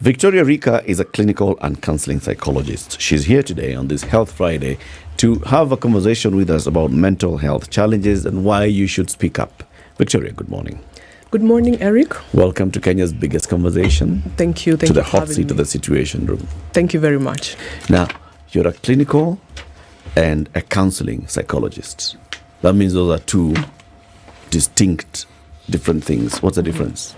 Victoria Rika is a clinical and counseling psychologist. She's here today on this Health Friday to have a conversation with us about mental health challenges and why you should speak up. Victoria, good morning. Good morning, Eric. Welcome to Kenya's biggest conversation. Thank you. To the hot seat of the Situation Room. Thank you very much. Now, you're a clinical and a counseling psychologist. That means those are two distinct, different things. What's the difference?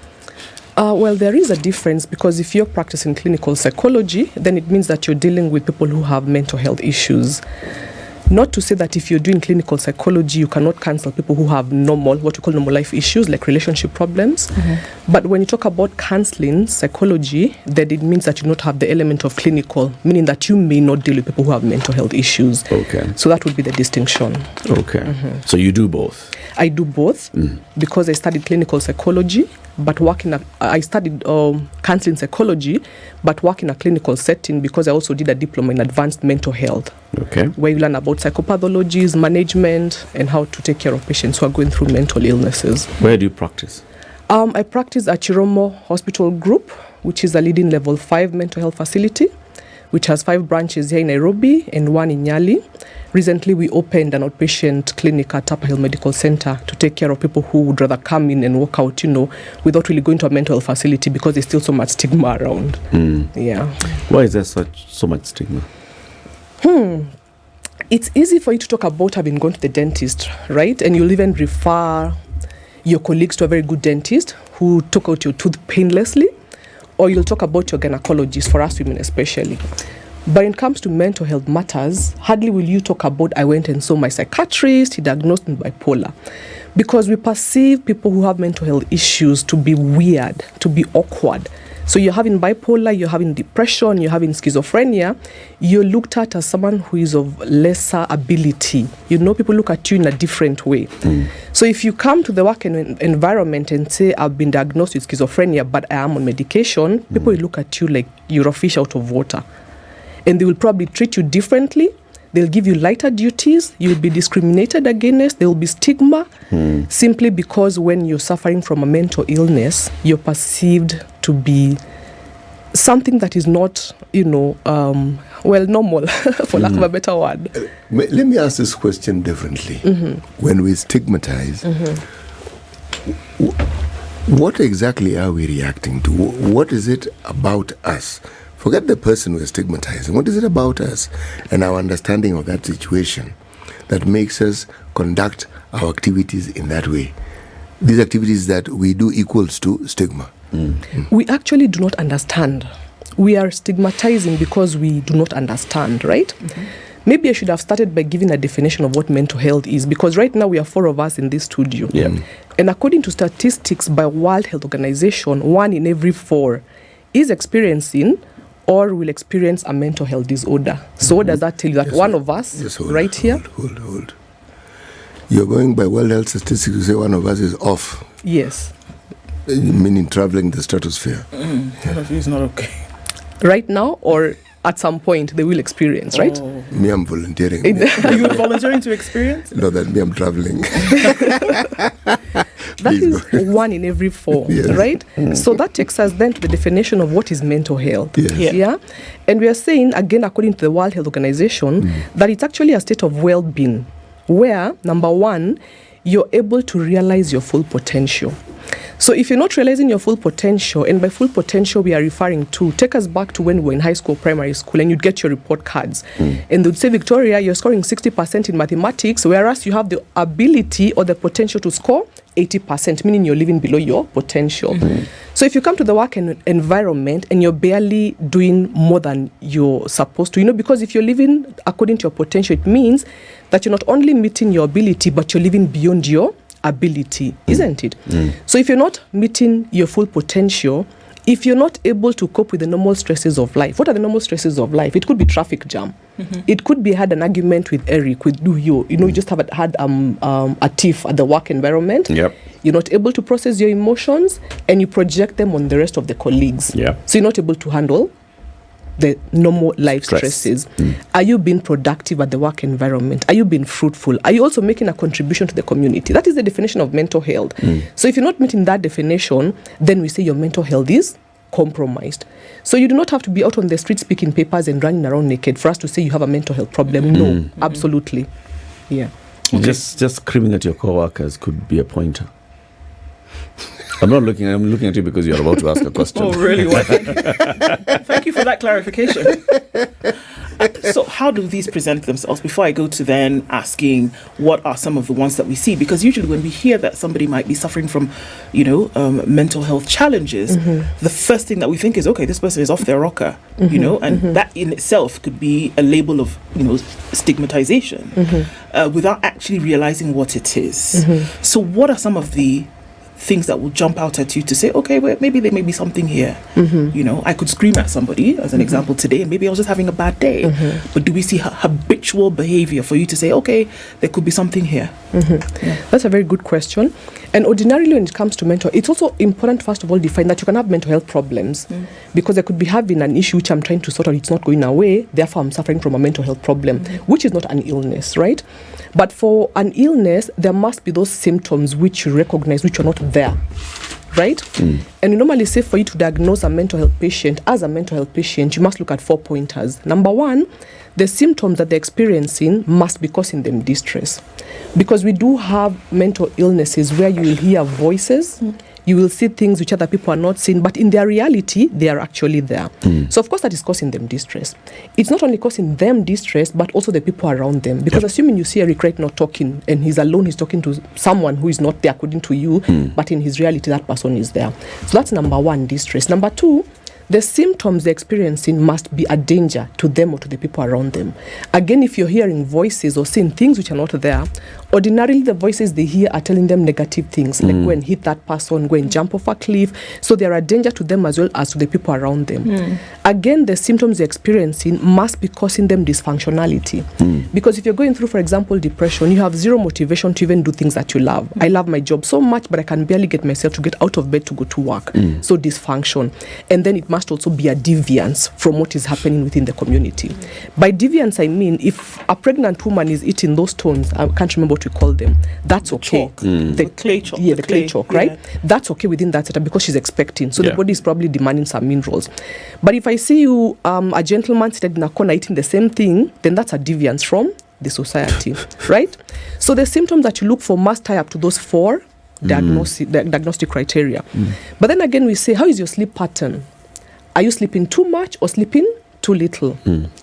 Well, there is a difference because if you're practicing clinical psychology, then it means that you're dealing with people who have mental health issues. Not to say that if you're doing clinical psychology, you cannot counsel people who have what you call normal life issues, like relationship problems. Mm-hmm. But when you talk about counseling psychology, then it means that you not have the element of clinical, meaning that you may not deal with people who have mental health issues. Okay. So that would be the distinction. Okay. Mm-hmm. So you do both? I do both because I studied clinical psychology, but I studied counseling psychology, but work in a clinical setting because I also did a diploma in advanced mental health. Okay. Where you learn about psychopathologies, management, and how to take care of patients who are going through mental illnesses. Where do you practice? I practice at Chiromo Hospital Group, which is a leading level 5 mental health facility, which has 5 branches here in Nairobi and 1 in Nyali. Recently, we opened an outpatient clinic at Upper Hill Medical Center to take care of people who would rather come in and walk out, without really going to a mental health facility because there's still so much stigma around. Yeah. Why is there so much stigma? It's easy for you to talk about having gone to the dentist, right? And you'll even refer your colleagues to a very good dentist who took out your tooth painlessly, or you'll talk about your gynecologist, for us women especially. But when it comes to mental health matters, hardly will you talk about, I went and saw my psychiatrist, he diagnosed me bipolar. Because we perceive people who have mental health issues to be weird, to be awkward. So you're having bipolar, you're having depression, you're having schizophrenia, you're looked at as someone who is of lesser ability. People look at you in a different way. So if you come to the work environment and say, I've been diagnosed with schizophrenia, but I am on medication, people will look at you like you're a fish out of water. And they will probably treat you differently. They'll give you lighter duties. You'll be discriminated against. There will be stigma simply because when you're suffering from a mental illness, you're perceived to be something that is not, normal, for lack of a better word. Let me ask this question differently. When we stigmatize, what exactly are we reacting to? What is it about us? Forget the person we're stigmatizing. What is it about us and our understanding of that situation that makes us conduct our activities in that way? These activities that we do equals to stigma. We actually do not understand. We are stigmatizing because we do not understand, right? Maybe I should have started by giving a definition of what mental health is, because right now we are 4 of us in this studio. Yeah. And according to statistics by World Health Organization, 1 in every 4 is experiencing or will experience a mental health disorder. So what does that tell you? That one of us here? Hold. You're going by World Health Statistics to say one of us is off. Yes. Meaning traveling the stratosphere. One of you is not okay. Right now or at some point they will experience, right? Me, I'm volunteering. Are you volunteering to experience? No, that me, I'm traveling. That is 1 in every 4, yes. Right? So that takes us then to the definition of what is mental health. Yes. Yeah? And we are saying, again, according to the World Health Organization, that it's actually a state of well-being where, number 1, you're able to realize your full potential. So if you're not realizing your full potential, and by full potential we are referring to, take us back to when we were in high school, primary school, and you'd get your report cards. And they'd say, Victoria, you're scoring 60% in mathematics, whereas you have the ability or the potential to score 80%, meaning you're living below your potential. So if you come to the work environment and you're barely doing more than you're supposed to, because if you're living according to your potential, it means that you're not only meeting your ability, but you're living beyond your ability, isn't it? So if you're not meeting your full potential, if you're not able to cope with the normal stresses of life, what are the normal stresses of life? It could be traffic jam. It could be had an argument with Eric, with you just have had a tiff at the work environment. Yep. You're not able to process your emotions and you project them on the rest of the colleagues. Yeah. So you're not able to handle the normal life stresses. Are you being productive at the work environment? Are you being fruitful? Are you also making a contribution to the community? That is the definition of mental health. So if you're not meeting that definition, then we say your mental health is compromised. So you do not have to be out on the street speaking papers and running around naked for us to say you have a mental health problem. No, absolutely. Yeah. Okay. Just screaming at your coworkers could be a pointer. I'm looking at you because you're about to ask a question. Oh, really? Well, thank you for that clarification. So how do these present themselves? Before I go to then asking what are some of the ones that we see, because usually when we hear that somebody might be suffering from, mental health challenges, the first thing that we think is, okay, this person is off their rocker, and that in itself could be a label of, stigmatization without actually realizing what it is. So what are some of the things that will jump out at you to say, okay, well, maybe there may be something here. I could scream at somebody, as an example today, and maybe I was just having a bad day. But do we see habitual behavior for you to say, okay, there could be something here? Yeah. That's a very good question. And ordinarily when it comes to mental, it's also important, first of all, define that you can have mental health problems because I could be having an issue which I'm trying to sort out, it's not going away, therefore I'm suffering from a mental health problem, which is not an illness, right? But for an illness, there must be those symptoms which you recognize, which are not there, right? And we normally say for you to diagnose a mental health patient, as a mental health patient, you must look at 4 pointers. Number one, the symptoms that they're experiencing must be causing them distress. Because we do have mental illnesses where you will hear voices, you will see things which other people are not seeing, but in their reality, they are actually there. So of course that is causing them distress. It's not only causing them distress, but also the people around them. Because assuming you see a Rika not talking, and he's alone, he's talking to someone who is not there according to you, but in his reality, that person is there. So that's number one, distress. Number two, the symptoms they're experiencing must be a danger to them or to the people around them. Again, if you're hearing voices or seeing things which are not there, ordinarily the voices they hear are telling them negative things, like go and hit that person, go and jump off a cliff. So they're a danger to them as well as to the people around them. Again, the symptoms they're experiencing must be causing them dysfunctionality. Because if you're going through, for example, depression, you have zero motivation to even do things that you love. I love my job so much, but I can barely get myself to get out of bed to go to work. So dysfunction. And then it must also be a deviance from what is happening within the community. By deviance, I mean if a pregnant woman is eating those stones, I can't remember what we call them, that's okay. The clay chalk. Yeah, the clay chalk, right? That's okay within that setup because she's expecting. So the body is probably demanding some minerals. But if I see you, a gentleman seated in a corner eating the same thing, then that's a deviance from the society, right? So the symptoms that you look for must tie up to those 4 diagnostic criteria. But then again, we say, how is your sleep pattern? Are you sleeping too much or sleeping too little,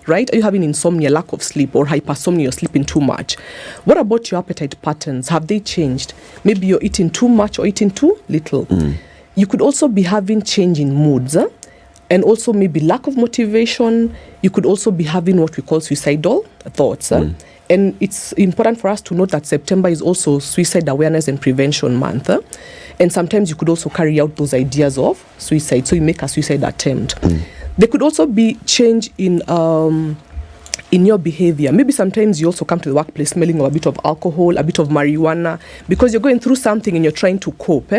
right? Are you having insomnia, lack of sleep, or hypersomnia, you're sleeping too much? What about your appetite patterns? Have they changed? Maybe you're eating too much or eating too little. You could also be having change in moods, and also maybe lack of motivation. You could also be having what we call suicidal thoughts. And it's important for us to note that September is also Suicide Awareness and Prevention Month. And sometimes you could also carry out those ideas of suicide. So you make a suicide attempt. There could also be change in your behavior. Maybe sometimes you also come to the workplace smelling of a bit of alcohol, a bit of marijuana, because you're going through something and you're trying to cope.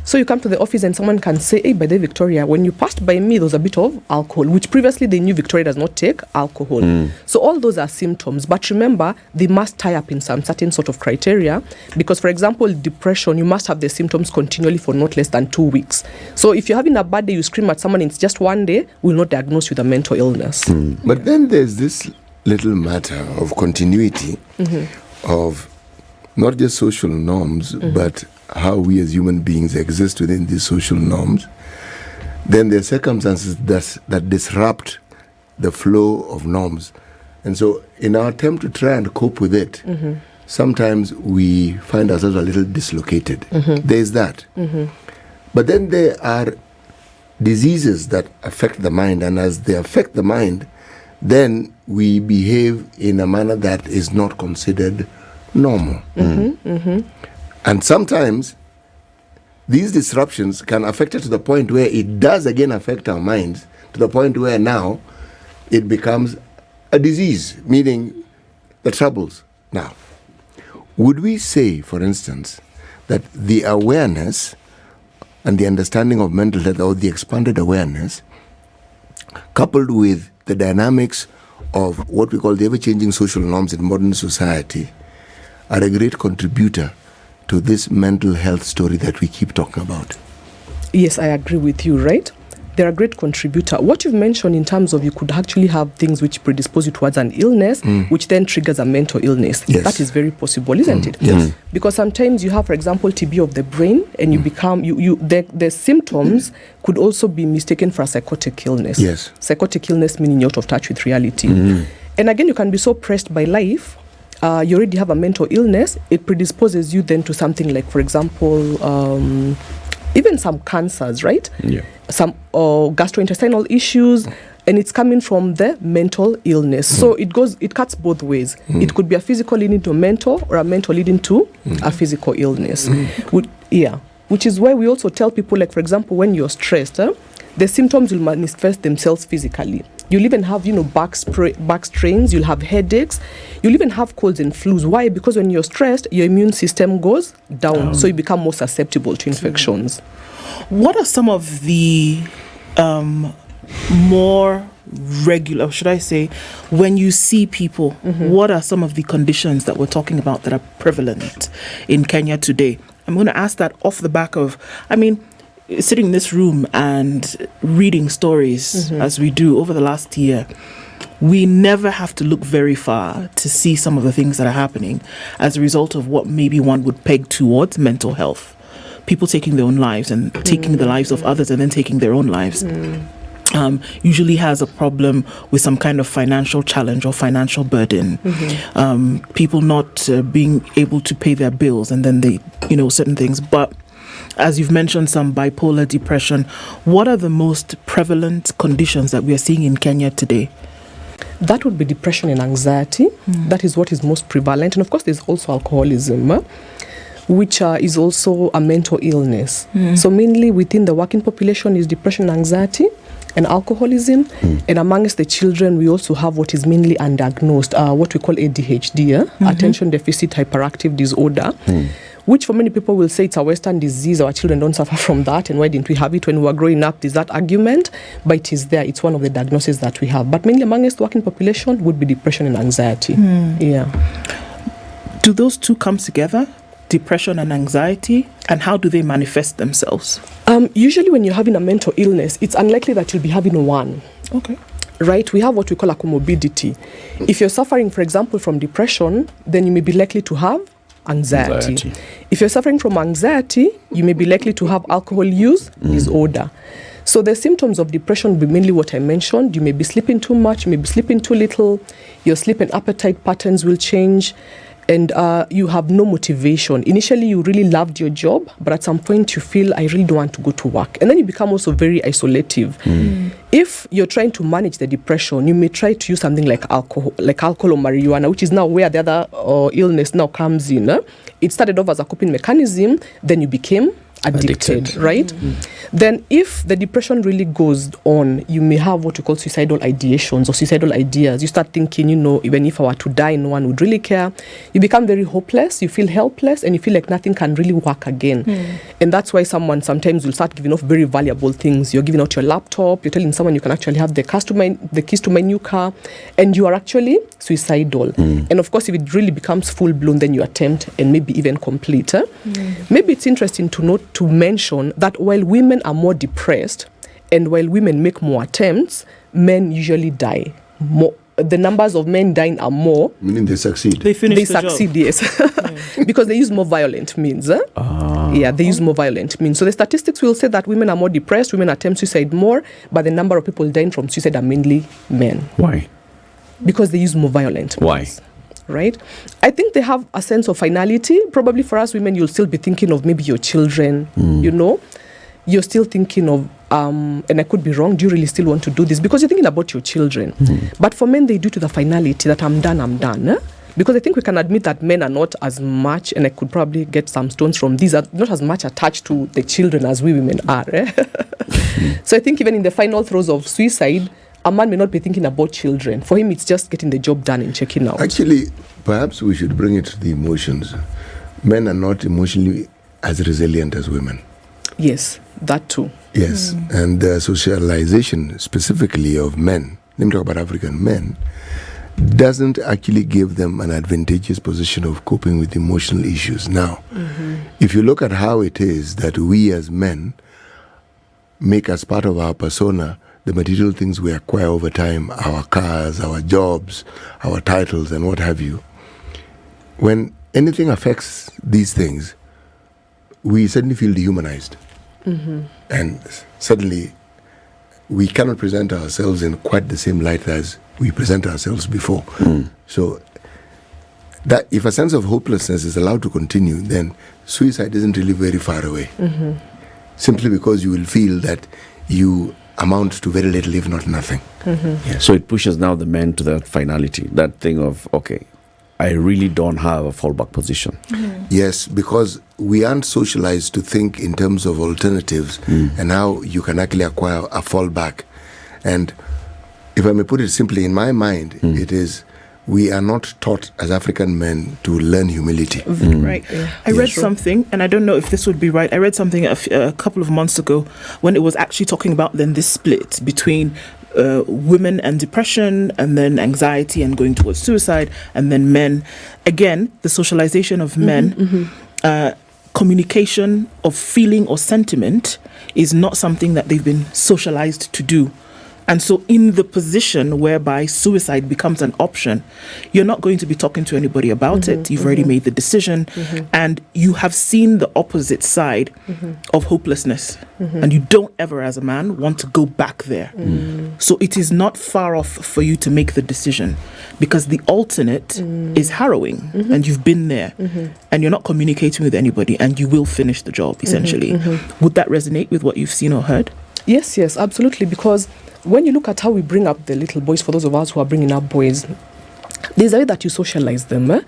So you come to the office and someone can say, hey, by the way, Victoria, when you passed by me, there was a bit of alcohol, which previously they knew Victoria does not take alcohol. So all those are symptoms. But remember, they must tie up in some certain sort of criteria. Because, for example, depression, you must have the symptoms continually for not less than 2 weeks. So if you're having a bad day, you scream at someone, it's just one day, we'll not diagnose you with a mental illness. But then there's this little matter of continuity of not just social norms, but how we as human beings exist within these social norms. Then there are circumstances that disrupt the flow of norms. And so in our attempt to try and cope with it, sometimes we find ourselves a little dislocated. There's that. But then there are diseases that affect the mind, and as they affect the mind, then we behave in a manner that is not considered normal. And sometimes these disruptions can affect it to the point where it does again affect our minds, to the point where now it becomes a disease, meaning the troubles. Now, would we say, for instance, that the awareness and the understanding of mental health, or the expanded awareness, coupled with the dynamics of what we call the ever-changing social norms in modern society, are a great contributor to this mental health story that we keep talking about? Yes, I agree with you, right? they're a great contributor. What you've mentioned in terms of you could actually have things which predispose you towards an illness, which then triggers a mental illness. Yes. That is very possible, isn't it? Yes. Because sometimes you have, for example, TB of the brain, and you become the symptoms could also be mistaken for a psychotic illness. Yes. Psychotic illness meaning you're out of touch with reality. And again, you can be so pressed by life. You already have a mental illness. It predisposes you then to something like, for example, even some cancers, right? Yeah. Some gastrointestinal issues, and it's coming from the mental illness. So it cuts both ways. It could be a physical leading to a mental, or a mental leading to a physical illness. Which is why we also tell people, like, for example, when you're stressed, the symptoms will manifest themselves physically. You'll even have, back strains, you'll have headaches, you'll even have colds and flus. Why? Because when you're stressed, your immune system goes down, so you become more susceptible to infections. What are some of the more regular, should I say, when you see people, what are some of the conditions that we're talking about that are prevalent in Kenya today? I'm going to ask that off the back of, sitting in this room and reading stories as we do over the last year, we never have to look very far to see some of the things that are happening as a result of what maybe one would peg towards mental health. People taking their own lives and taking the lives of others and then taking their own lives. Usually has a problem with some kind of financial challenge or financial burden. People not being able to pay their bills, and then they, certain things. But as you've mentioned, some bipolar depression. What are the most prevalent conditions that we are seeing in Kenya today? That would be depression and anxiety. That is what is most prevalent. And of course, there's also alcoholism, which is also a mental illness. So mainly within the working population is depression and anxiety and alcoholism. And amongst the children, we also have what is mainly undiagnosed, what we call ADHD, attention deficit hyperactive disorder, which for many people will say it's a Western disease. Our children don't suffer from that, and why didn't we have it when we were growing up? There's that argument, but it is there. It's one of the diagnoses that we have. But mainly amongst the working population would be depression and anxiety. Yeah. Do those two come together, depression and anxiety, and how do they manifest themselves? Usually when you're having a mental illness, it's unlikely that you'll be having one. Okay. Right? We have what we call a comorbidity. If you're suffering, for example, from depression, then you may be likely to have anxiety. If you're suffering from anxiety, you may be likely to have alcohol use disorder. So the symptoms of depression will be mainly what I mentioned. You may be sleeping too much, you may be sleeping too little, your sleep and appetite patterns will change, and you have no motivation. Initially, you really loved your job, but at some point you feel, I really don't want to go to work. And then you become also very isolative. If you're trying to manage the depression, you may try to use something like alcohol or marijuana, which is now where the other illness now comes in. It started off as a coping mechanism, then you became addicted. Right? Then if the depression really goes on, you may have what we call suicidal ideations or suicidal ideas. You start thinking, even if I were to die, no one would really care. You become very hopeless, you feel helpless, and you feel like nothing can really work again. And that's why someone sometimes will start giving off very valuable things. You're giving out your laptop, you're telling someone you can actually have the keys to my new car, and you are actually suicidal. And of course, if it really becomes full-blown, then you attempt and maybe even complete. Maybe it's interesting to mention that while women are more depressed and while women make more attempts, men usually die more. The numbers of men dying are more. Meaning they succeed. They succeed, yes. Because they use more violent means. Yeah, they use more violent means. So the statistics will say that women are more depressed, women attempt suicide more, but the number of people dying from suicide are mainly men. Why? Because they use more violent means. Why? Right? I think they have a sense of finality. Probably for us women, you'll still be thinking of maybe your children, You're still thinking of, and I could be wrong, do you really still want to do this? Because you're thinking about your children. But for men, they do to the finality that I'm done. Because I think we can admit that men are not as much, and I could probably get some stones from these, are not as much attached to the children as we women are. So I think even in the final throes of suicide, a man may not be thinking about children. For him, it's just getting the job done and checking out. Actually, perhaps we should bring it to the emotions. Men are not emotionally as resilient as women. Yes, that too. Yes, and the socialization specifically of men, let me talk about African men, doesn't actually give them an advantageous position of coping with emotional issues. Now, if you look at how it is that we as men make as part of our persona the material things we acquire over time, our cars, our jobs, our titles, and what have you. When anything affects these things, we suddenly feel dehumanized. And suddenly, we cannot present ourselves in quite the same light as we present ourselves before. So, that if a sense of hopelessness is allowed to continue, then suicide isn't really very far away. Simply because you will feel that you amount to very little, if not nothing. Yeah. So it pushes now the men to that finality, that thing of, okay, I really don't have a fallback position. Yes, because we aren't socialized to think in terms of alternatives and how you can actually acquire a fallback. And if I may put it simply, in my mind, it is, we are not taught as African men to learn humility. Right. I read something, and I don't know if this would be right. I read something a couple of months ago when it was actually talking about then this split between women and depression, and then anxiety and going towards suicide, and then men. Again, the socialization of men, communication of feeling or sentiment is not something that they've been socialized to do. And so in the position whereby suicide becomes an option, you're not going to be talking to anybody about it. You've already made the decision, and you have seen the opposite side of hopelessness. And you don't ever, as a man, want to go back there. So it is not far off for you to make the decision, because the alternate is harrowing, and you've been there, and you're not communicating with anybody, and you will finish the job, essentially. Would that resonate with what you've seen or heard? Yes, absolutely, because when you look at how we bring up the little boys, for those of us who are bringing up boys, there's a way that you socialize them.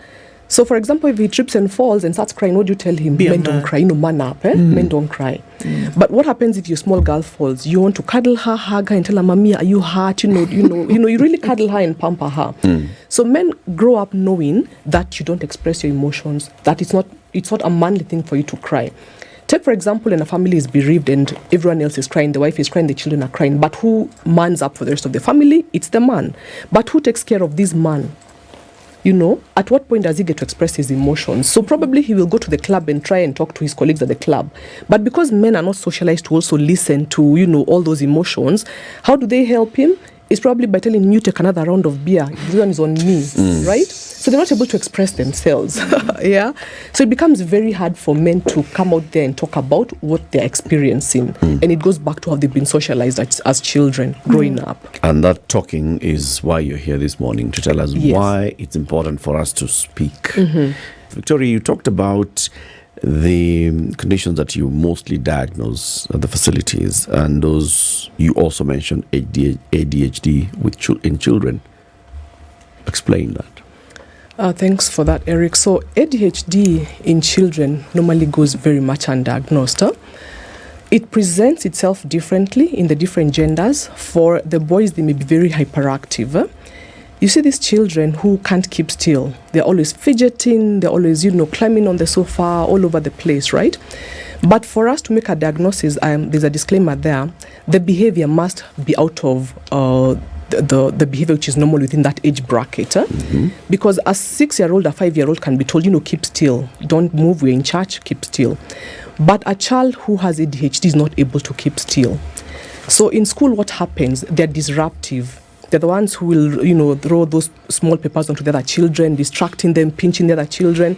So, for example, if he trips and falls and starts crying, what do you tell him? Men don't cry, man up. Men don't cry. But what happens if your small girl falls? You want to cuddle her, hug her, and tell her, "Mommy, are you hurt?" You really cuddle her and pamper her. So men grow up knowing that you don't express your emotions, that it's not a manly thing for you to cry. Take, for example, when a family is bereaved and everyone else is crying, the wife is crying, the children are crying, but who mans up for the rest of the family? It's the man. But who takes care of this man? At what point does he get to express his emotions? So probably he will go to the club and try and talk to his colleagues at the club. But because men are not socialized to also listen to, all those emotions, how do they help him? It's probably by telling him, you take another round of beer. This one is on me, right? So they're not able to express themselves. So it becomes very hard for men to come out there and talk about what they're experiencing. And it goes back to how they've been socialized as children growing up. And that talking is why you're here this morning, to tell us why it's important for us to speak. Victoria, you talked about the conditions that you mostly diagnose at the facilities, and those you also mentioned ADHD in children. Explain that. Thanks for that, Eric. So ADHD in children normally goes very much undiagnosed. It presents itself differently in the different genders. For the boys, they may be very hyperactive. You see these children who can't keep still. They're always fidgeting, they're always, climbing on the sofa, all over the place, right? But for us to make a diagnosis, there's a disclaimer there. The behavior must be out of the behavior which is normal within that age bracket. Because a 6-year-old, a 5-year-old can be told, keep still. Don't move, we're in church, keep still. But a child who has ADHD is not able to keep still. So in school, what happens? They're disruptive. They're the ones who will, throw those small papers onto the other children, distracting them, pinching the other children.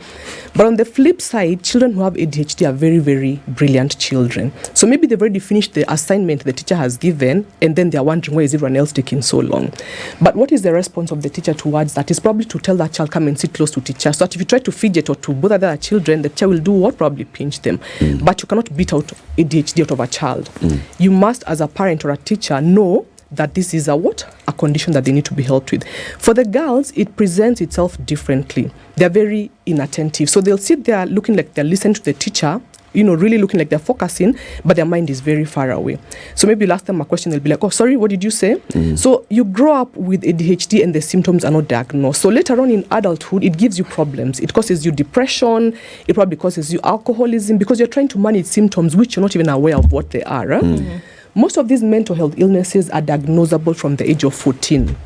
But on the flip side, children who have ADHD are very, very brilliant children. So maybe they've already finished the assignment the teacher has given, and then they're wondering, why is everyone else taking so long? But what is the response of the teacher towards that? Is probably to tell that child, come and sit close to teacher. So that if you try to fidget or to bother the other children, the teacher will do what? Probably pinch them. But you cannot beat out ADHD out of a child. You must, as a parent or a teacher, know that this is a condition that they need to be helped with. For the girls, it presents itself differently. They're very inattentive. So they'll sit there looking like they're listening to the teacher, really looking like they're focusing, but their mind is very far away. So maybe you'll ask them a question, they'll be like, oh, sorry, what did you say? So you grow up with ADHD and the symptoms are not diagnosed. So later on in adulthood, it gives you problems. It causes you depression. It probably causes you alcoholism, because you're trying to manage symptoms which you're not even aware of what they are. Most of these mental health illnesses are diagnosable from the age of 14.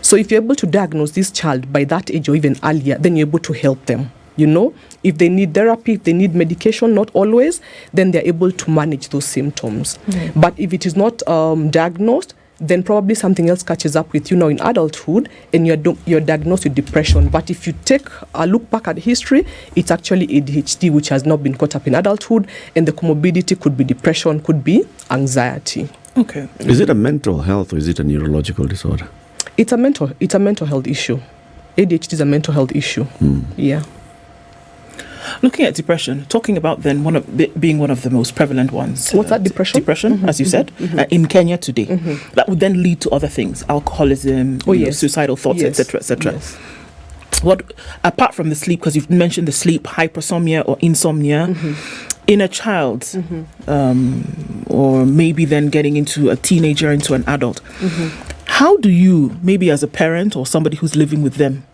So if you're able to diagnose this child by that age or even earlier, then you're able to help them. If they need therapy, if they need medication, not always, then they're able to manage those symptoms. But if it is not diagnosed, then probably something else catches up with you now in adulthood, and you're diagnosed with depression. But if you take a look back at history, it's actually ADHD, which has not been caught up in adulthood, and the comorbidity could be depression, could be anxiety. Okay. Is it a mental health or is it a neurological disorder? It's a mental health issue. ADHD is a mental health issue. Yeah. Looking at depression, talking about then being one of the most prevalent ones. What's that, depression? Depression, as you said, in Kenya today. That would then lead to other things, alcoholism, suicidal thoughts, etc., etc. Yes. What, apart from the sleep, because you've mentioned the sleep, hypersomnia or insomnia, in a child, or maybe then getting into a teenager, into an adult, how do you, maybe as a parent or somebody who's living with them,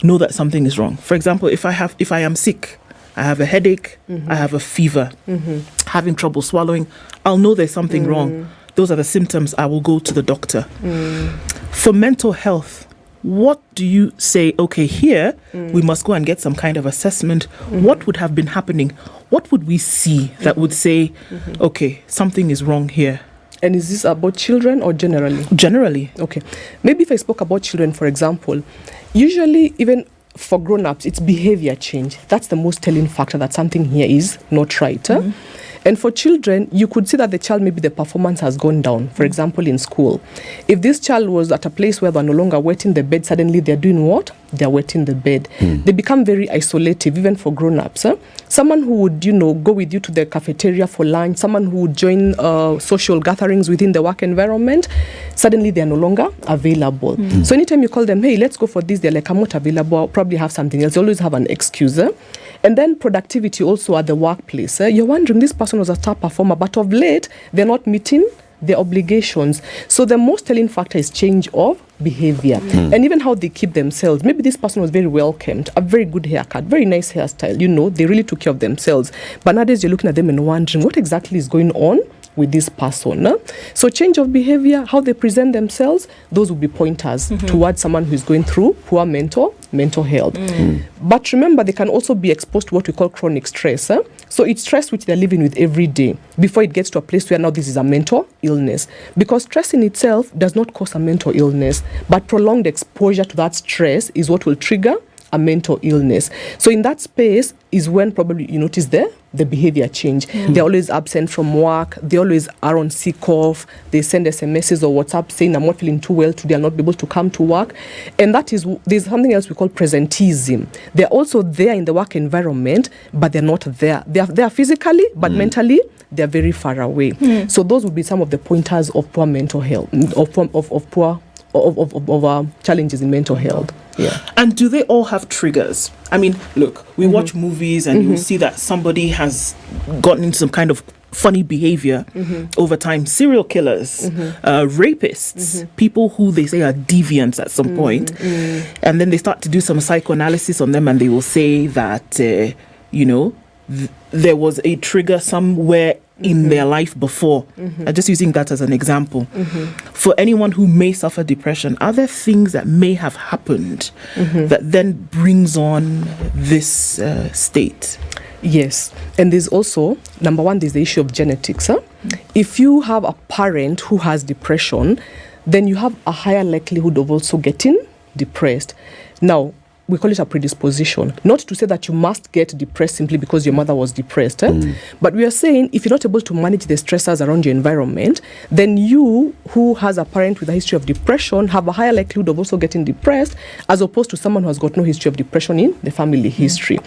know that something is wrong? For example, if I am sick, I have a headache, I have a fever, having trouble swallowing, I'll know there's something wrong. Those are the symptoms. I will go to the doctor. For mental health, what do you say, okay, here, we must go and get some kind of assessment. What would have been happening? What would we see that would say, okay, something is wrong here? And is this about children or generally? Generally. Okay. Maybe if I spoke about children, for example, usually even for grown-ups, it's behavior change. That's the most telling factor that something here is not right. And for children, you could see that the child, maybe the performance has gone down. For example, in school, if this child was at a place where they're no longer wetting the bed, suddenly they're doing what? They're wetting the bed. They become very isolative, even for grown-ups. Someone who would, go with you to the cafeteria for lunch, someone who would join social gatherings within the work environment, suddenly they're no longer available. So anytime you call them, hey, let's go for this, they're like, I'm not available, I'll probably have something else. They always have an excuse. And then productivity also at the workplace. You're wondering, this person was a star performer, but of late, they're not meeting their obligations. So the most telling factor is change of behavior and even how they keep themselves. Maybe this person was very well kept, a very good haircut, very nice hairstyle. They really took care of themselves. But nowadays, you're looking at them and wondering what exactly is going on with this person. So change of behavior, how they present themselves, those would be pointers towards someone who is going through poor mental health. But remember, they can also be exposed to what we call chronic stress. So it's stress which they're living with every day before it gets to a place where now this is a mental illness. Because stress in itself does not cause a mental illness, but prolonged exposure to that stress is what will trigger a mental illness. So in that space is when probably you notice the behavior change. They're always absent from work. They always are on sick off. They send SMSs or WhatsApp saying, I'm not feeling too well today, I'll not be able to come to work. And there's something else we call presenteeism. They're also there in the work environment, but they're not there. They're there physically, but mentally, they're very far away. So those would be some of the pointers of poor mental health, of challenges in mental health. Yeah. And do they all have triggers? I mean, look, we watch movies and you'll see that somebody has gotten into some kind of funny behavior over time. Serial killers, rapists, people who they say are deviants at some point. And then they start to do some psychoanalysis on them and they will say that, there was a trigger somewhere in their life before. I'm just using that as an example. For anyone who may suffer depression, are there things that may have happened that then brings on this state? Yes. And there's also, number one, there's the issue of genetics. If you have a parent who has depression, then you have a higher likelihood of also getting depressed. Now, we call it a predisposition. Not to say that you must get depressed simply because your mother was depressed. But we are saying if you're not able to manage the stressors around your environment, then you, who has a parent with a history of depression, have a higher likelihood of also getting depressed as opposed to someone who has got no history of depression in the family history.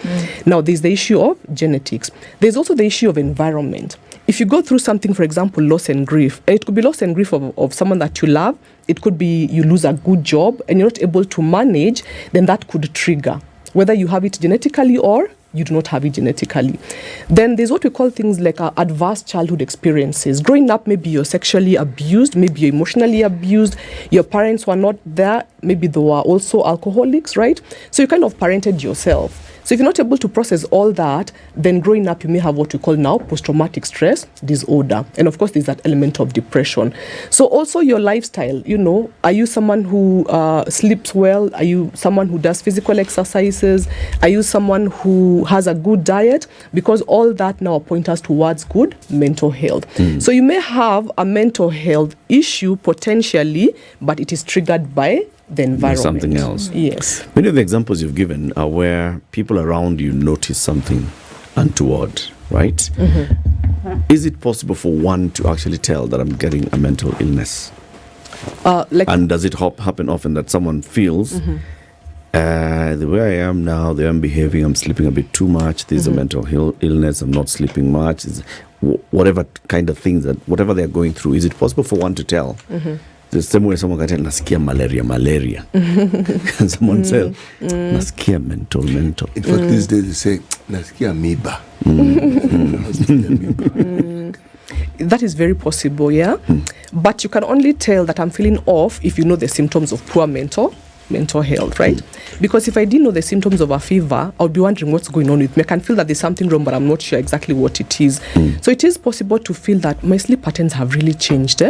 Now, there's the issue of genetics. There's also the issue of environment. If you go through something, for example, loss and grief, and it could be loss and grief of someone that you love, it could be you lose a good job and you're not able to manage, then that could trigger, whether you have it genetically or you do not have it genetically. Then there's what we call things like adverse childhood experiences. Growing up, maybe you're sexually abused, maybe you're emotionally abused, your parents were not there, maybe they were also alcoholics, right? So you kind of parented yourself. So if you're not able to process all that, then growing up, you may have what we call now post-traumatic stress disorder. And of course, there's that element of depression. So also your lifestyle, are you someone who sleeps well? Are you someone who does physical exercises? Are you someone who has a good diet? Because all that now point us towards good mental health. So you may have a mental health issue potentially, but it is triggered by the environment. Something else. Yes. Many of the examples you've given are where people around you notice something untoward, right? Is it possible for one to actually tell that I'm getting a mental illness? And does it happen often that someone feels the way I am now, the way I'm behaving, I'm sleeping a bit too much, there's a mental illness, I'm not sleeping much, whatever kind of things, whatever they're going through, is it possible for one to tell? The same way someone can tell, nasikia malaria. And someone say, nasikia mental. In fact, these days they say, nasikia amoeba. That is very possible, yeah? But you can only tell that I'm feeling off if you know the symptoms of poor mental health, right? Because if I didn't know the symptoms of a fever, I would be wondering what's going on with me. I can feel that there's something wrong, but I'm not sure exactly what it is. So it is possible to feel that my sleep patterns have really changed,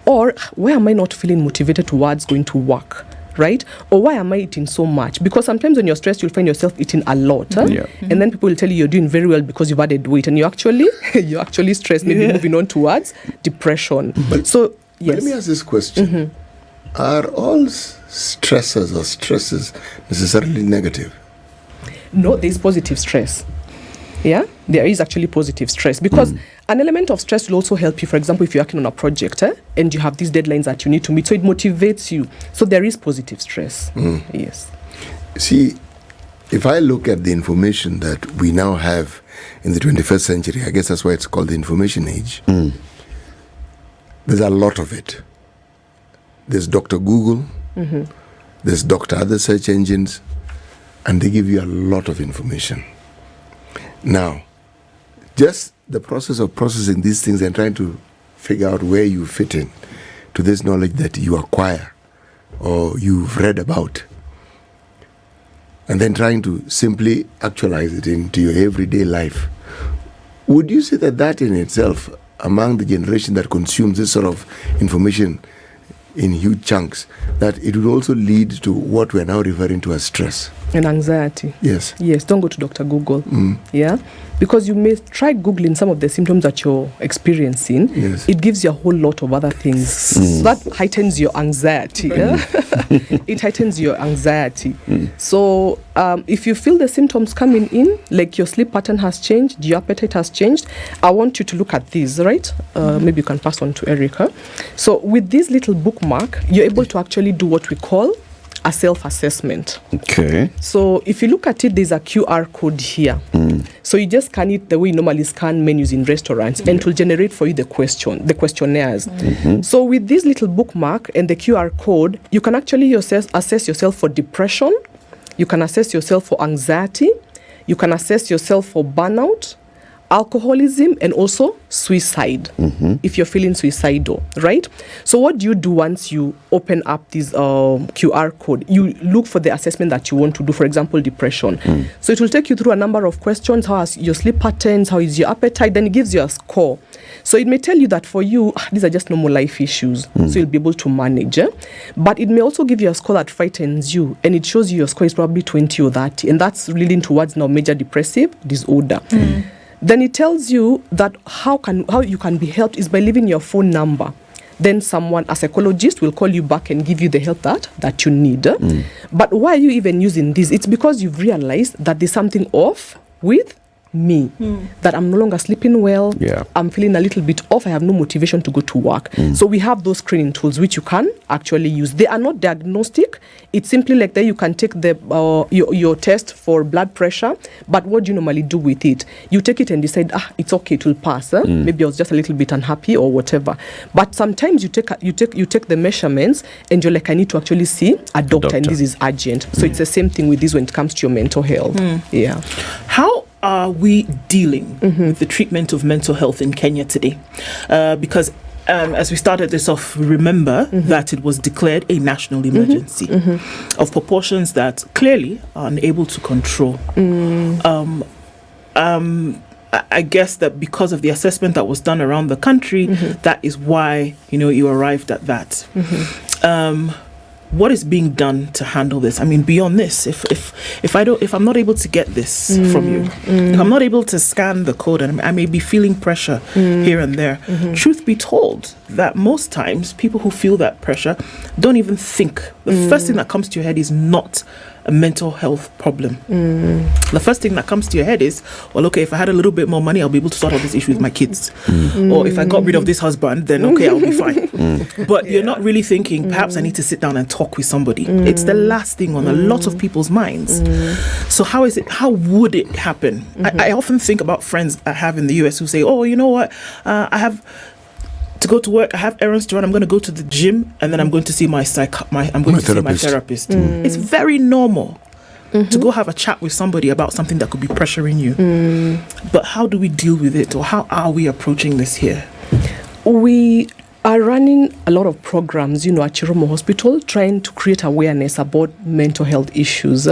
or why am I not feeling motivated towards going to work, right? Or why am I eating so much? Because sometimes when you're stressed, you'll find yourself eating a lot, and then people will tell you you're doing very well because you've added weight, and you're actually stressed, maybe moving on towards depression. So yes. But let me ask this question. Are all stressors or stresses necessarily negative? No, there's positive stress. Yeah, there is actually positive stress because an element of stress will also help you. For example, if you're working on a project and you have these deadlines that you need to meet, so it motivates you. So there is positive stress. Yes. See, if I look at the information that we now have in the 21st century, I guess that's why it's called the information age. There's a lot of it. There's Dr. Google, there's Dr. other search engines, and they give you a lot of information. Now, just the process of processing these things and trying to figure out where you fit in to this knowledge that you acquire or you've read about, and then trying to simply actualize it into your everyday life. Would you say that in itself, among the generation that consumes this sort of information in huge chunks, that it would also lead to what we're now referring to as stress and anxiety? Yes. Don't go to Dr. Google. Yeah, because you may try Googling some of the symptoms that you're experiencing. Yes. It gives you a whole lot of other things. So that heightens your anxiety. It heightens your anxiety. So if you feel the symptoms coming in, like your sleep pattern has changed, your appetite has changed, I want you to look at these, right? Maybe you can pass on to Rika. So with this little bookmark, you're able to actually do what we call a self-assessment. Okay. So if you look at it, there's a QR code here. So you just scan it the way you normally scan menus in restaurants, and it will generate for you the questionnaires. So with this little bookmark and the QR code, you can actually assess yourself for depression, you can assess yourself for anxiety, you can assess yourself for burnout, alcoholism, and also suicide, if you're feeling suicidal, right? So what do you do once you open up this QR code? You look for the assessment that you want to do, for example, depression. So it will take you through a number of questions. How is your sleep patterns? How is your appetite? Then it gives you a score. So it may tell you that for you, these are just normal life issues, so you'll be able to manage. But it may also give you a score that frightens you, and it shows you your score is probably 20 or 30, and that's leading towards now major depressive disorder. Then it tells you that how you can be helped is by leaving your phone number. Then a psychologist will call you back and give you the help that you need. But why are you even using this? It's because you've realized that there's something off with me, that I'm no longer sleeping well, I'm feeling a little bit off, I have no motivation to go to work. So we have those screening tools which you can actually use. They are not diagnostic. It's simply like that you can take the your test for blood pressure, but what do you normally do with it? You take it and decide, it's okay, it will pass. Maybe I was just a little bit unhappy or whatever. But sometimes you take the measurements and you're like, I need to actually see a doctor. And this is urgent. So it's the same thing with this when it comes to your mental health. How are we dealing with the treatment of mental health in Kenya today? Because as we started this off, remember that it was declared a national emergency of proportions that clearly are unable to control. I guess that because of the assessment that was done around the country, that is why, you arrived at that. What is being done to handle this? I mean, beyond this, if I'm not able to get this from you, if I'm not able to scan the code, and I may be feeling pressure here and there, truth be told, that most times people who feel that pressure don't even think. The first thing that comes to your head is not a mental health problem. The first thing that comes to your head is, well, okay, if I had a little bit more money, I'll be able to sort out this issue with my kids. Or if I got rid of this husband, then okay, I'll be fine. But you're not really thinking, perhaps I need to sit down and talk with somebody. It's the last thing on a lot of people's minds. So how would it happen? I often think about friends I have in the US who say, oh, you know what, I have to go to work, I have errands to run, I'm going to go to the gym, and then I'm going to see my therapist. It's very normal to go have a chat with somebody about something that could be pressuring you. But how do we deal with it, or how are we approaching this here? We are running a lot of programs, at Chiromo Hospital, trying to create awareness about mental health issues.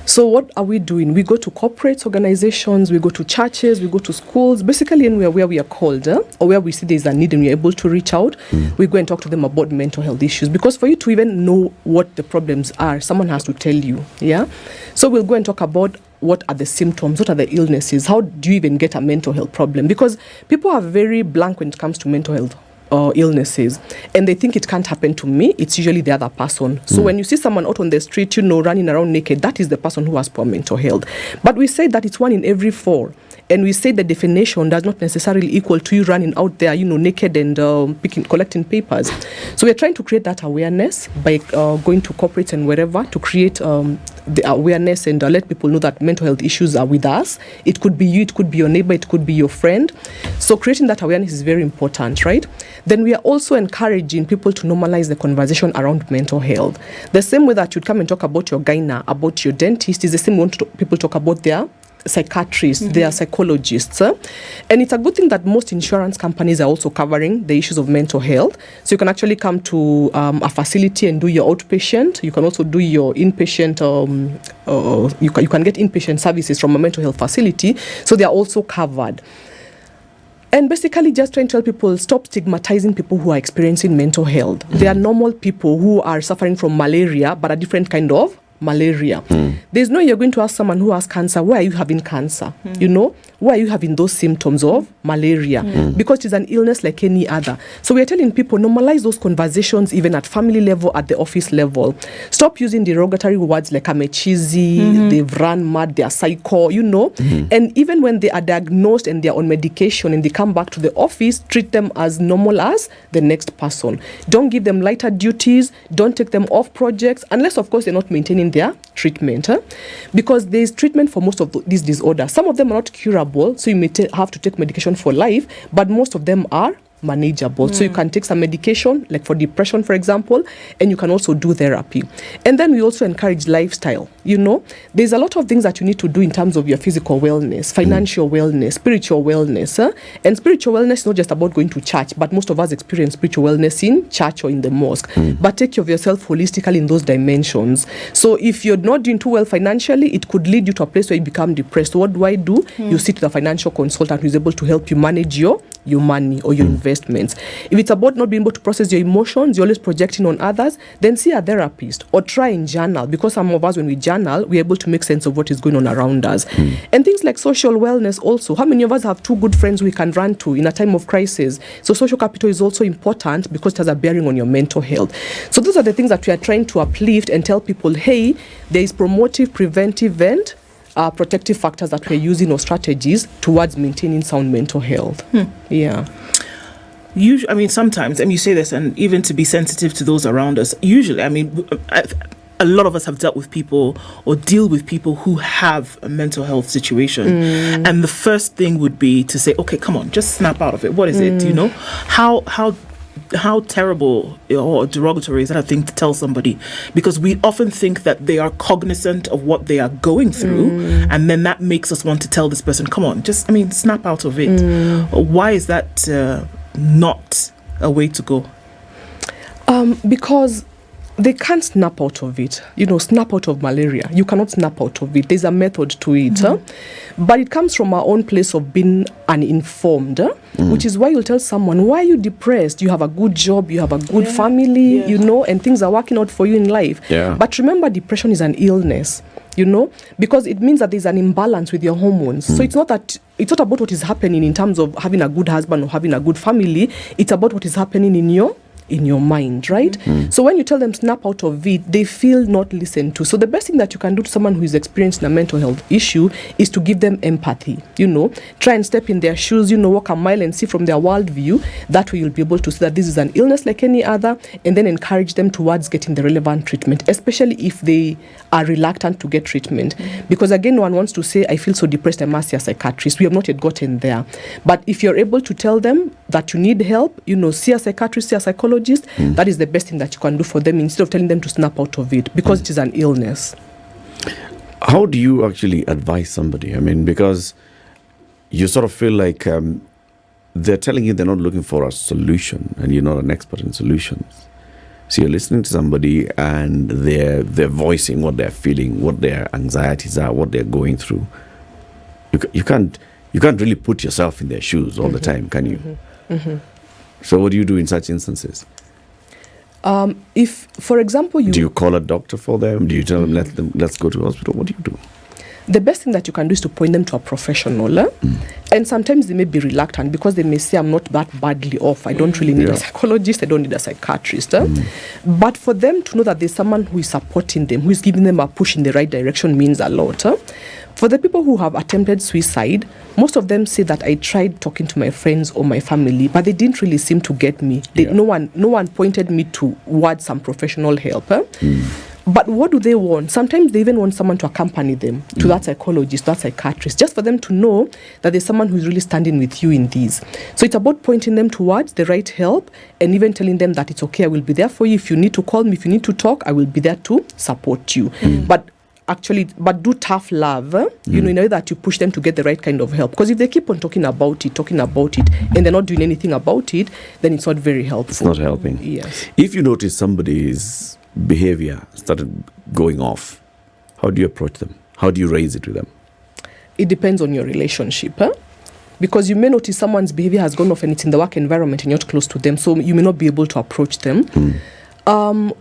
So what are we doing? We go to corporate organizations, we go to churches, we go to schools, basically anywhere where we are called or where we see there's a need and we're able to reach out, we go and talk to them about mental health issues. Because for you to even know what the problems are, someone has to tell you, yeah? So we'll go and talk about what are the symptoms, what are the illnesses, how do you even get a mental health problem? Because people are very blank when it comes to mental health illnesses, and they think it can't happen to me. It's usually the other person. So when you see someone out on the street, running around naked, that is the person who has poor mental health. But we say that it's 1 in every 4. And we say the definition does not necessarily equal to you running out there, naked and collecting papers. So we're trying to create that awareness by going to corporates and wherever to create the awareness and let people know that mental health issues are with us. It could be you, it could be your neighbor, it could be your friend. So creating that awareness is very important, right? Then we are also encouraging people to normalize the conversation around mental health. The same way that you'd come and talk about your gyna, about your dentist, is the same way people talk about their psychiatrists, they are psychologists. And it's a good thing that most insurance companies are also covering the issues of mental health. So you can actually come to a facility and do your outpatient. You can also do your inpatient, you can get inpatient services from a mental health facility. So they are also covered. And basically just trying to tell people, stop stigmatizing people who are experiencing mental health. They are normal people who are suffering from malaria, but a different kind of malaria. There's no you're going to ask someone who has cancer, why are you having cancer? Why are you having those symptoms of malaria? Because it's an illness like any other. So we're telling people, normalize those conversations even at family level, at the office level. Stop using derogatory words like I'm a cheesy, they've run mad, they're psycho, And even when they are diagnosed and they're on medication and they come back to the office, treat them as normal as the next person. Don't give them lighter duties, don't take them off projects, unless of course they're not maintaining their treatment. Because there's treatment for most of these disorders. Some of them are not curable, so you may have to take medication for life, but most of them are manageable. So you can take some medication, like for depression, for example, and you can also do therapy. And then we also encourage lifestyle. There's a lot of things that you need to do in terms of your physical wellness, financial wellness, spiritual wellness. And spiritual wellness is not just about going to church, but most of us experience spiritual wellness in church or in the mosque. But take care of yourself holistically in those dimensions. So if you're not doing too well financially, it could lead you to a place where you become depressed. So what do? You sit with a financial consultant who is able to help you manage your money or your investments. If it's about not being able to process your emotions, you're always projecting on others, then see a therapist or try and journal, because some of us, when we journal, we're able to make sense of what is going on around us. And things like social wellness also. How many of us have 2 good friends we can run to in a time of crisis? So social capital is also important because it has a bearing on your mental health. So those are the things that we are trying to uplift and tell people, hey, there is promotive, preventive, and protective factors that we're using or strategies towards maintaining sound mental health. Yeah. Usually, sometimes, and you say this, and even to be sensitive to those around us, usually, a lot of us have dealt with people or deal with people who have a mental health situation. And the first thing would be to say, okay, come on, just snap out of it. What is it? How terrible or derogatory is that a thing to tell somebody? Because we often think that they are cognizant of what they are going through, and then that makes us want to tell this person, come on, just, snap out of it. Why is that not a way to go? Because they can't snap out of it. Snap out of malaria. You cannot snap out of it. There's a method to it. But it comes from our own place of being uninformed, which is why you'll tell someone, why are you depressed? You have a good job, you have a good family, and things are working out for you in life. Yeah. But remember, depression is an illness. Because it means that there's an imbalance with your hormones. So it's not about what is happening in terms of having a good husband or having a good family. It's about what is happening in your mind, right? So when you tell them snap out of it, they feel not listened to. So the best thing that you can do to someone who is experiencing a mental health issue is to give them empathy. Try and step in their shoes, walk a mile and see from their worldview. That way you'll be able to see that this is an illness like any other, and then encourage them towards getting the relevant treatment, especially if they are reluctant to get treatment. Because again, no one wants to say, I feel so depressed, I must see a psychiatrist. We have not yet gotten there. But if you're able to tell them that you need help, see a psychiatrist, see a psychologist, that is the best thing that you can do for them, instead of telling them to snap out of it, because it is an illness. How do you actually advise somebody? I mean, because you sort of feel like they're telling you they're not looking for a solution, and you're not an expert in solutions. So you're listening to somebody and they're voicing what they're feeling, what their anxieties are, what they're going through. You can't really put yourself in their shoes all the time, can you? So what do you do in such instances? If, for example, do you call a doctor for them? Do you tell them, let's go to the hospital? What do you do? The best thing that you can do is to point them to a professional. And sometimes they may be reluctant because they may say, I'm not that badly off. I don't really need a psychologist. I don't need a psychiatrist. But for them to know that there's someone who is supporting them, who is giving them a push in the right direction, means a lot. For the people who have attempted suicide, most of them say that I tried talking to my friends or my family, but they didn't really seem to get me. No one pointed me towards some professional help. But what do they want? Sometimes they even want someone to accompany them to that psychologist, that psychiatrist, just for them to know that there's someone who's really standing with you in these. So it's about pointing them towards the right help, and even telling them that it's okay, I will be there for you. If you need to call me, if you need to talk, I will be there to support you. But do tough love, in a way that you push them to get the right kind of help. Because if they keep on talking about it, and they're not doing anything about it, then it's not very helpful. It's not helping. Yes. If you notice somebody's behavior started going off, how do you approach them? How do you raise it with them? It depends on your relationship. Because you may notice someone's behavior has gone off and it's in the work environment and you're not close to them, so you may not be able to approach them.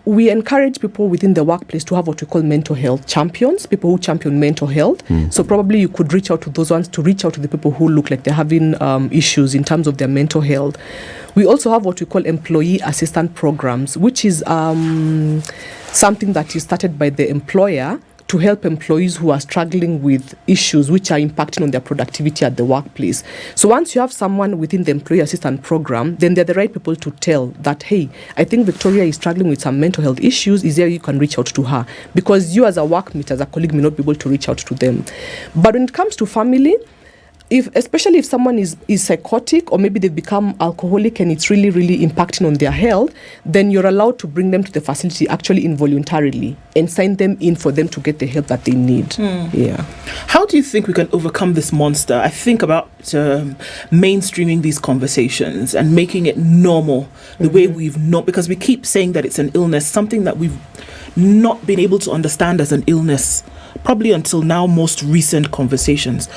We encourage people within the workplace to have what we call mental health champions, people who champion mental health. So probably you could reach out to those ones, to reach out to the people who look like they're having issues in terms of their mental health. We also have what we call employee assistance programs, which is something that is started by the employer to help employees who are struggling with issues which are impacting on their productivity at the workplace. So once you have someone within the employee assistance program, then they're the right people to tell that, hey, I think Victoria is struggling with some mental health issues. Is there you can reach out to her? Because you as a workmate, as a colleague, may not be able to reach out to them. But when it comes to family, especially if someone is psychotic, or maybe they've become alcoholic and it's really, really impacting on their health, then you're allowed to bring them to the facility actually involuntarily and sign them in for them to get the help that they need. Yeah. How do you think we can overcome this monster? I think about mainstreaming these conversations and making it normal, the way we've not, because we keep saying that it's an illness, something that we've not been able to understand as an illness, probably until now, most recent conversations.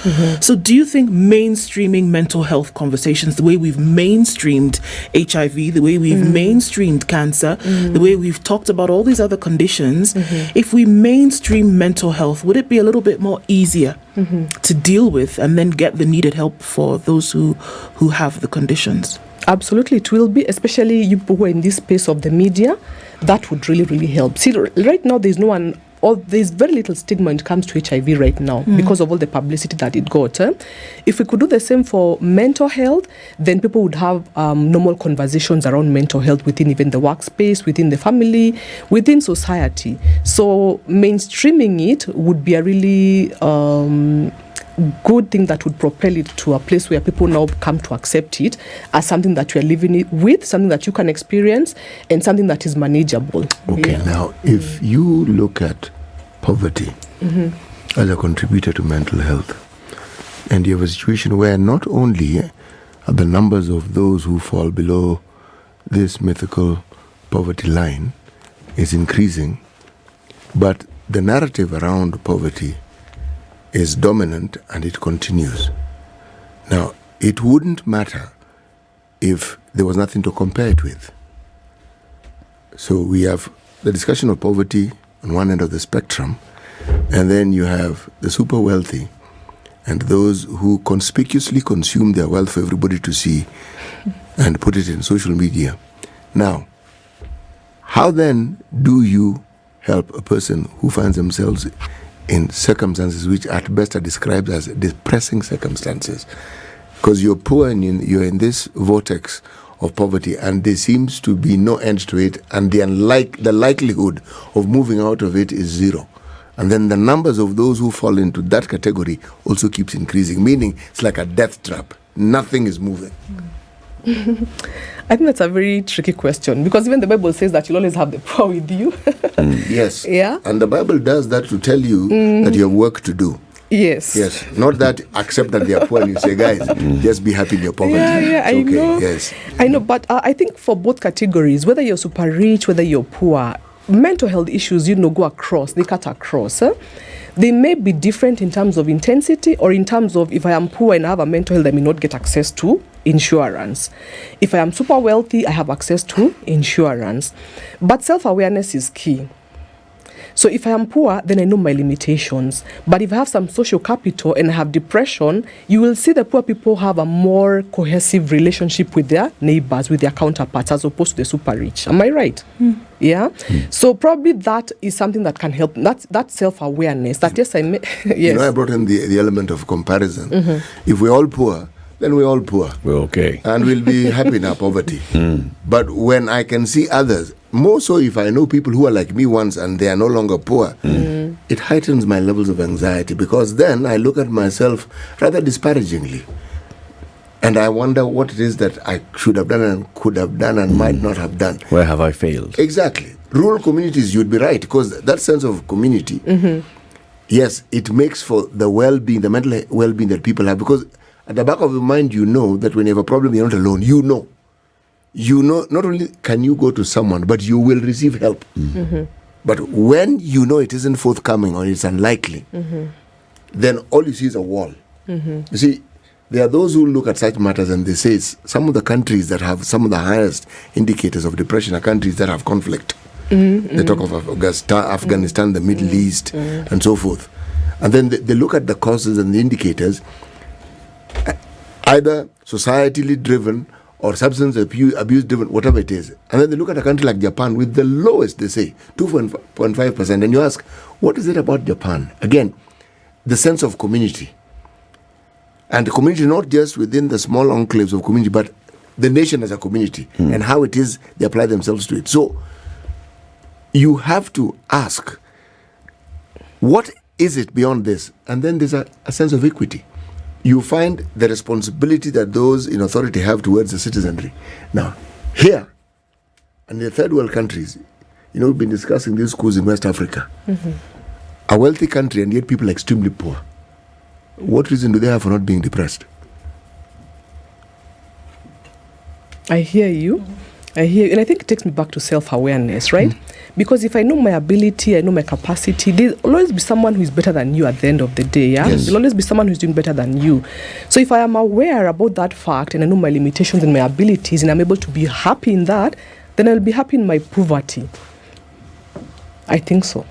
So do you think mainstreaming mental health conversations, the way we've mainstreamed HIV, the way we've mainstreamed cancer, the way we've talked about all these other conditions, if we mainstream mental health, would it be a little bit more easier to deal with and then get the needed help for those who have the conditions? Absolutely, it will be, especially you people who are in this space of the media. That would really, really help. See, right now there's very little stigma when it comes to HIV right now because of all the publicity that it got. If we could do the same for mental health, then people would have normal conversations around mental health within even the workspace, within the family, within society. So mainstreaming it would be a really good thing that would propel it to a place where people now come to accept it as something that you are living with, something that you can experience, and something that is manageable. Okay, now if you look at poverty as a contributor to mental health, and you have a situation where not only are the numbers of those who fall below this mythical poverty line is increasing, but the narrative around poverty is dominant and it continues. Now, it wouldn't matter if there was nothing to compare it with. So we have the discussion of poverty on one end of the spectrum, and then you have the super wealthy and those who conspicuously consume their wealth for everybody to see and put it in social media. Now, how then do you help a person who finds themselves in circumstances which at best are described as depressing circumstances? Because you're poor and you're in this vortex of poverty, and there seems to be no end to it, and the likelihood of moving out of it is zero. And then the numbers of those who fall into that category also keeps increasing, meaning it's like a death trap. Nothing is moving. I think that's a very tricky question, because even the Bible says that you'll always have the poor with you. Yes. Yeah. And the Bible does that to tell you that you have work to do. Yes. Yes. Not that accept that they are poor and you say, guys, just be happy in your poverty. Yeah, it's I okay. know. Yes. I know, but I think for both categories, whether you're super rich, whether you're poor, mental health issues, go across, they cut across. They may be different in terms of intensity, or in terms of, if I am poor and I have a mental health, I may not get access to insurance. If I am super wealthy, I have access to insurance. But self-awareness is key. So if I am poor, then I know my limitations. But if I have some social capital and I have depression, you will see the poor people have a more cohesive relationship with their neighbors, with their counterparts, as opposed to the super rich. Am I right? Yeah? So probably that is something that can help. That's self-awareness. That, yes, I may... yes. I brought in the element of comparison. If we're all poor, then we're all poor. We're okay. And we'll be happy in our poverty. But when I can see others, more so if I know people who are like me once and they are no longer poor, it heightens my levels of anxiety, because then I look at myself rather disparagingly. And I wonder what it is that I should have done and could have done and might not have done. Where have I failed? Exactly. Rural communities, you'd be right, because that sense of community, yes, it makes for the well-being, the mental well-being that people have, because at the back of your mind, you know that when you have a problem, you're not alone. You know, not only can you go to someone, but you will receive help. But when you know it isn't forthcoming or it's unlikely, then all you see is a wall. You see, there are those who look at such matters and they say some of the countries that have some of the highest indicators of depression are countries that have conflict. They talk of Afghanistan, the Middle East, and so forth. And then they look at the causes and the indicators, either societally driven or substance abuse driven, whatever it is. And then they look at a country like Japan with the lowest, they say, 2.5%. And you ask, what is it about Japan? Again, the sense of community. And the community not just within the small enclaves of community, but the nation as a community, and how it is they apply themselves to it. So you have to ask, what is it beyond this? And then there's a sense of equity. You find the responsibility that those in authority have towards the citizenry. Now, here, and the third world countries, we've been discussing these schools in West Africa. A wealthy country, and yet people are extremely poor. What reason do they have for not being depressed? I hear you. And I think it takes me back to self-awareness, right? Because if I know my ability, I know my capacity, there'll always be someone who is better than you at the end of the day, yeah? Yes. There'll always be someone who's doing better than you. So if I am aware about that fact, and I know my limitations and my abilities, and I'm able to be happy in that, then I'll be happy in my poverty. I think so.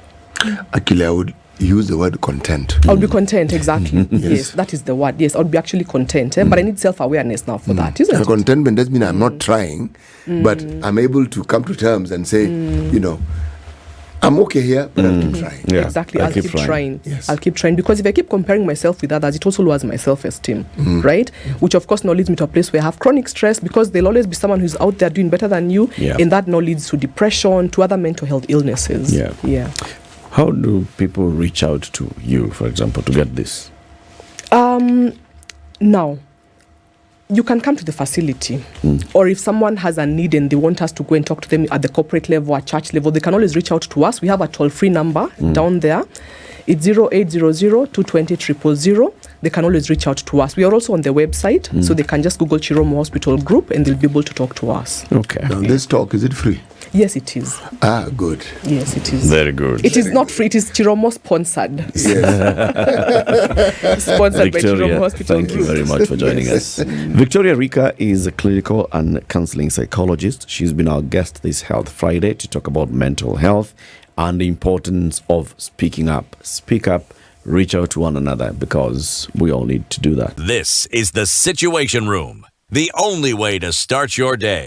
Actually, I would use the word content. I would be content, exactly. Yes, that is the word. Yes, I would be actually content. But I need self-awareness now for that, isn't And it? contentment doesn't mean I'm not trying, but I'm able to come to terms and say, I'm okay here, but I'll keep trying. Yeah, Exactly, I'll I'll keep keep trying. trying. Yes. I'll keep trying, because if I keep comparing myself with others, it also lowers my self-esteem, right? Which of course now leads me to a place where I have chronic stress, because there'll always be someone who's out there doing better than you, Yeah. and that now leads to depression, to other mental health illnesses. Yeah. How do people reach out to you, for example, to get this? Now, you can come to the facility, or if someone has a need and they want us to go and talk to them at the corporate level, at church level, they can always reach out to us. We have a toll-free number down there. It's 0800-220-000. They can always reach out to us. We are also on the website, so they can just Google Chiromo Hospital Group and they'll be able to talk to us. Okay. Now, this talk, is it free? Yes, it is. Ah, good. Yes, it is. Very good. It is not free. It is Chiromo sponsored. Yes. Sponsored by Chiromo Victoria, Hospital thank you Group. very much for joining us. Victoria Rika is a clinical and counseling psychologist. She's been our guest this Health Friday to talk about mental health and the importance of speaking up. Speak up, reach out to one another, because we all need to do that. This is the Situation Room, the only way to start your day.